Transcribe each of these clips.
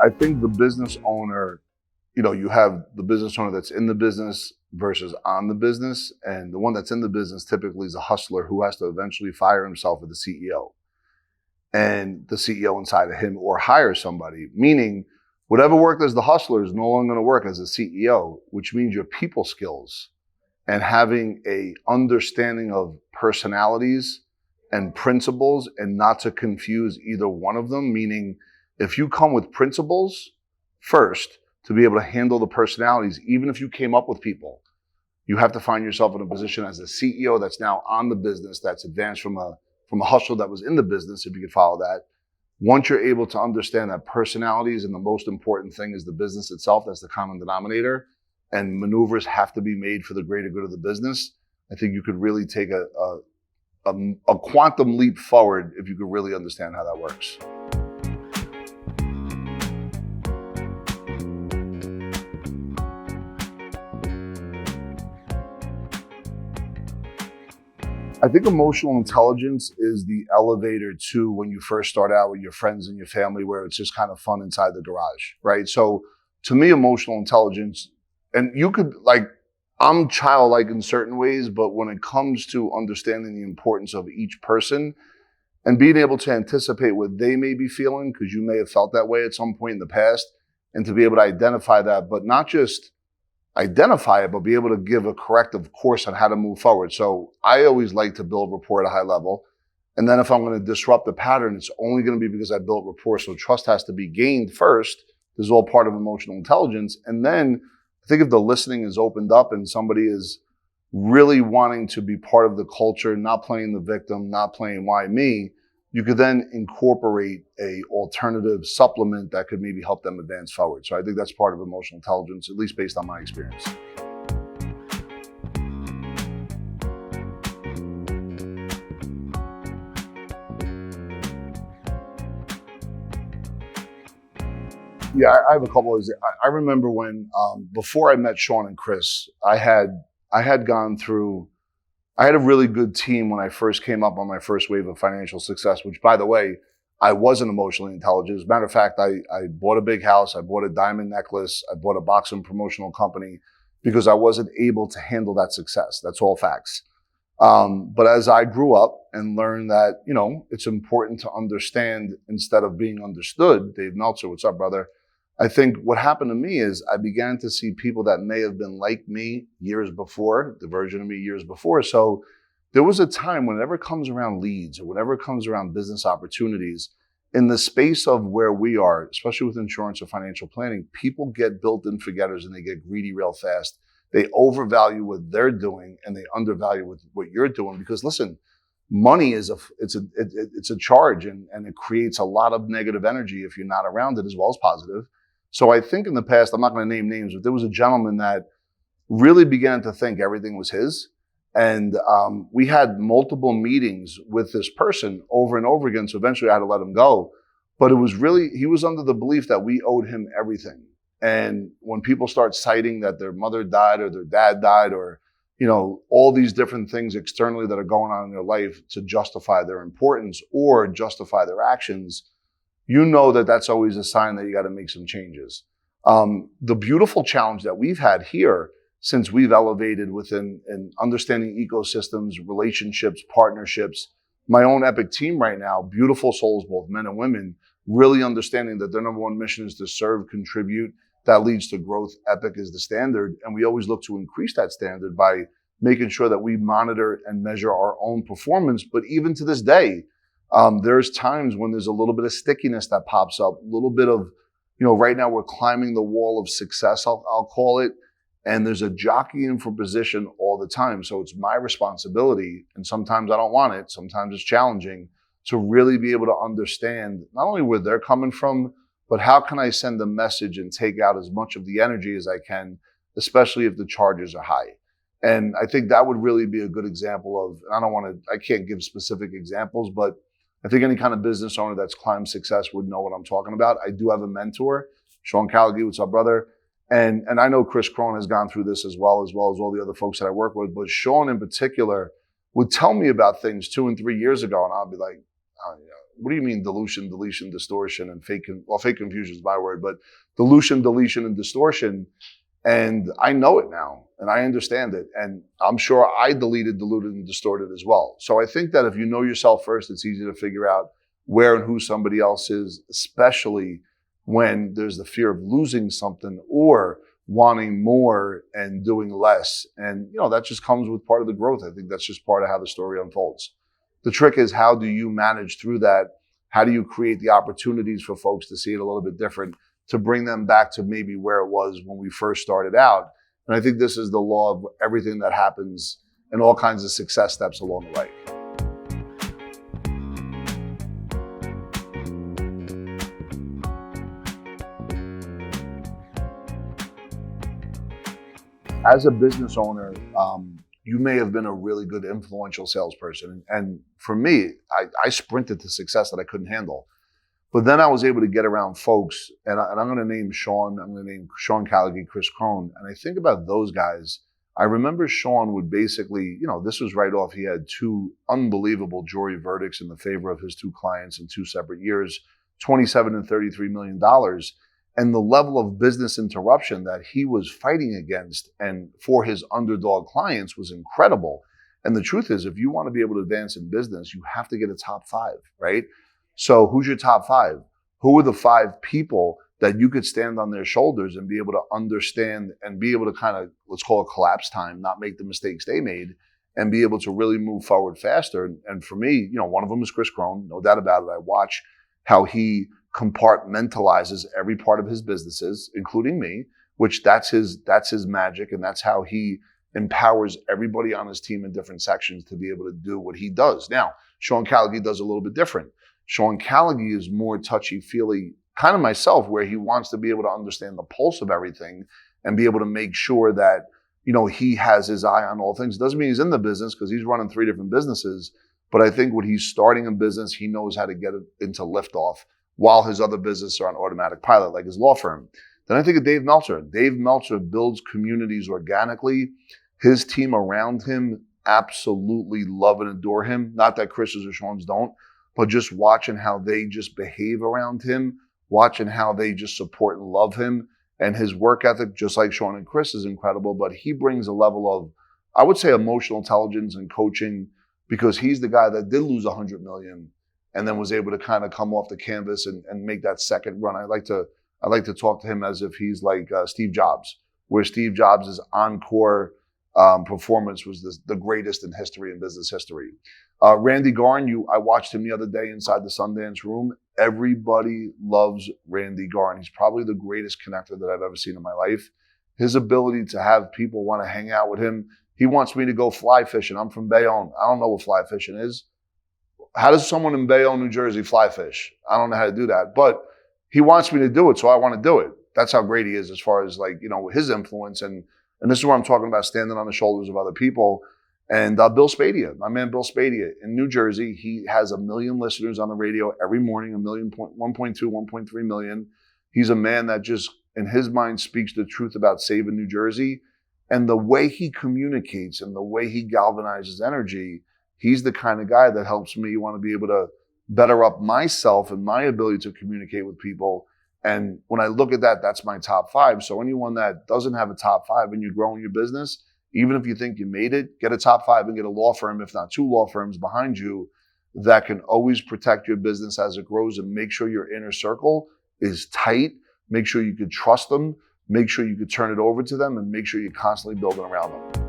I think the business owner, you have the business owner that's in the business versus on the business. And the one that's in the business typically is a hustler who has to eventually fire himself with the CEO and the CEO inside of him, or hire somebody, meaning whatever worked as the hustler is no longer going to work as a CEO, which means your people skills and having a understanding of personalities and principles, and not to confuse either one of them, meaning if you come with principles first to be able to handle the personalities, even if you came up with people, you have to find yourself in a position as a CEO that's now on the business, that's advanced from a hustler that was in the business, if you could follow that. Once you're able to understand that personalities and the most important thing is the business itself, that's the common denominator, and maneuvers have to be made for the greater good of the business, I think you could really take a quantum leap forward if you could really understand how that works. I think emotional intelligence is the elevator to when you first start out with your friends and your family, where it's just kind of fun inside the garage, right? So to me, emotional intelligence, and you could, I'm childlike in certain ways, but when it comes to understanding the importance of each person and being able to anticipate what they may be feeling, because you may have felt that way at some point in the past, and to be able to identify that, but not just identify it, but be able to give a corrective course on how to move forward. So I always like to build rapport at a high level. And then if I'm going to disrupt the pattern, it's only going to be because I built rapport. So trust has to be gained first. This is all part of emotional intelligence. And then I think if the listening is opened up and somebody is really wanting to be part of the culture, not playing the victim, not playing why me, you could then incorporate a alternative supplement that could maybe help them advance forward. So I think that's part of emotional intelligence, at least based on my experience. Yeah, I have a couple of. I remember when before I met Sean and Kris, I had gone through. I had a really good team when I first came up on my first wave of financial success, which, by the way, I wasn't emotionally intelligent. As a matter of fact, I bought a big house, I bought a diamond necklace, I bought a boxing promotional company because I wasn't able to handle that success. That's all facts. But as I grew up and learned that, it's important to understand instead of being understood, Dave Meltzer, what's up, brother? I think what happened to me is I began to see people that may have been like me years before, the version of me years before. So there was a time whenever it comes around leads or whenever it comes around business opportunities, in the space of where we are, especially with insurance or financial planning, people get built-in forgetters and they get greedy real fast. They overvalue what they're doing and they undervalue what you're doing, because listen, money is a charge, and it creates a lot of negative energy if you're not around it, as well as positive. So I think in the past, I'm not going to name names, but there was a gentleman that really began to think everything was his. And we had multiple meetings with this person over and over again. So eventually I had to let him go. But it was really, he was under the belief that we owed him everything. And when people start citing that their mother died or their dad died, or, all these different things externally that are going on in their life to justify their importance or justify their actions, that's always a sign that you got to make some changes. The beautiful challenge that we've had here since we've elevated within and understanding ecosystems, relationships, partnerships, my own Epic team right now, beautiful souls, both men and women, really understanding that their number one mission is to serve, contribute. That leads to growth. Epic is the standard. And we always look to increase that standard by making sure that we monitor and measure our own performance. But even to this day, there's times when there's a little bit of stickiness that pops up, a little bit of, right now we're climbing the wall of success, I'll call it. And there's a jockeying for position all the time. So it's my responsibility, and sometimes I don't want it, sometimes it's challenging, to really be able to understand not only where they're coming from, but how can I send a message and take out as much of the energy as I can, especially if the charges are high. And I think that would really be a good example of, I can't give specific examples, but I think any kind of business owner that's climbed success would know what I'm talking about. I do have a mentor, Sean Callaghy, what's up, brother? And I know Kris Krohn has gone through this as well as all the other folks that I work with, but Sean in particular would tell me about things 2 and 3 years ago, and I'll be like, oh, what do you mean dilution, deletion, distortion, and fake confusion is my word, but dilution, deletion, and distortion. And I know it now, and I understand it. And I'm sure I deleted, diluted, and distorted as well. So I think that if you know yourself first, it's easy to figure out where and who somebody else is, especially when there's the fear of losing something or wanting more and doing less. And, that just comes with part of the growth. I think that's just part of how the story unfolds. The trick is, how do you manage through that? How do you create the opportunities for folks to see it a little bit different, to bring them back to maybe where it was when we first started out? And I think this is the law of everything that happens and all kinds of success steps along the way. As a business owner, you may have been a really good influential salesperson. And for me, I sprinted to success that I couldn't handle. But then I was able to get around folks, and I'm going to name Sean, I'm going to name Sean Callagy, Kris Krohn. And I think about those guys. I remember Sean would basically, this was right off. He had 2 unbelievable jury verdicts in the favor of his 2 clients in 2 separate years, $27 and $33 million. And the level of business interruption that he was fighting against and for his underdog clients was incredible. And the truth is, if you want to be able to advance in business, you have to get a top 5, right? So who's your top 5? Who are the 5 people that you could stand on their shoulders and be able to understand and be able to kind of, let's call it collapse time, not make the mistakes they made, and be able to really move forward faster? And for me, one of them is Kris Krohn, no doubt about it. I watch how he compartmentalizes every part of his businesses, including me, which that's his magic, and that's how he empowers everybody on his team in different sections to be able to do what he does. Now, Sean Callagy does a little bit different. Sean Callagy is more touchy-feely, kind of myself, where he wants to be able to understand the pulse of everything and be able to make sure that, he has his eye on all things. Doesn't mean he's in the business, because he's running 3 different businesses. But I think when he's starting a business, he knows how to get it into liftoff while his other businesses are on automatic pilot, like his law firm. Then I think of Dave Meltzer. Dave Meltzer builds communities organically. His team around him absolutely love and adore him. Not that Chris's or Sean's don't, but just watching how they just behave around him, watching how they just support and love him. And his work ethic, just like Sean and Kris, is incredible. But he brings a level of, I would say, emotional intelligence and coaching, because he's the guy that did lose $100 million and then was able to kind of come off the canvas and make that second run. I like to talk to him as if he's like Steve Jobs, where Steve Jobs' encore performance was the greatest in history, in business history. Randy Garn, I watched him the other day inside the Sundance room. Everybody loves Randy Garn. He's probably the greatest connector that I've ever seen in my life. His ability to have people want to hang out with him. He wants me to go fly fishing. I'm from Bayonne. I don't know what fly fishing is. How does someone in Bayonne, New Jersey fly fish? I don't know how to do that, but he wants me to do it, so I want to do it. That's how great he is as far as his influence. And this is where I'm talking about standing on the shoulders of other people. And Bill Spadia, my man Bill Spadia in New Jersey, he has 1 million listeners on the radio every morning, 1.2, 1.3 million. He's a man that just, in his mind, speaks the truth about saving New Jersey. And the way he communicates and the way he galvanizes energy, he's the kind of guy that helps me want to be able to better up myself and my ability to communicate with people. And when I look at that, that's my top 5. So anyone that doesn't have a top 5 and you're growing your business, even if you think you made it, get a top 5 and get a law firm, if not 2 law firms behind you that can always protect your business as it grows, and make sure your inner circle is tight. Make sure you could trust them. Make sure you could turn it over to them, and make sure you're constantly building around them.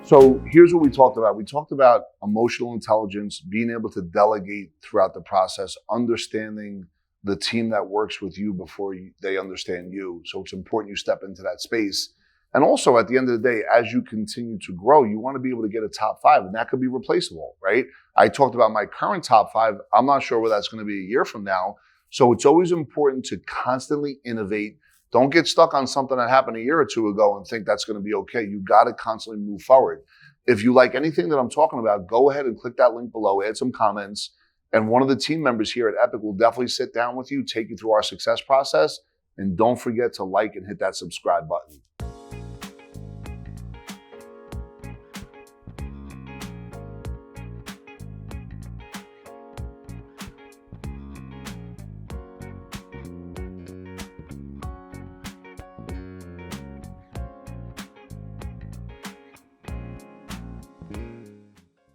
So here's what we talked about. We talked about emotional intelligence, being able to delegate throughout the process, understanding the team that works with you before they understand you. So it's important you step into that space. And also, at the end of the day, as you continue to grow, you want to be able to get a top 5, and that could be replaceable, right? I talked about my current top 5. I'm not sure where that's going to be a year from now. So it's always important to constantly innovate. Don't get stuck on something that happened a year or 2 ago and think that's going to be okay. You got to constantly move forward. If you like anything that I'm talking about, go ahead and click that link below, add some comments, and one of the team members here at Epic will definitely sit down with you, take you through our success process, And don't forget to like and hit that subscribe button.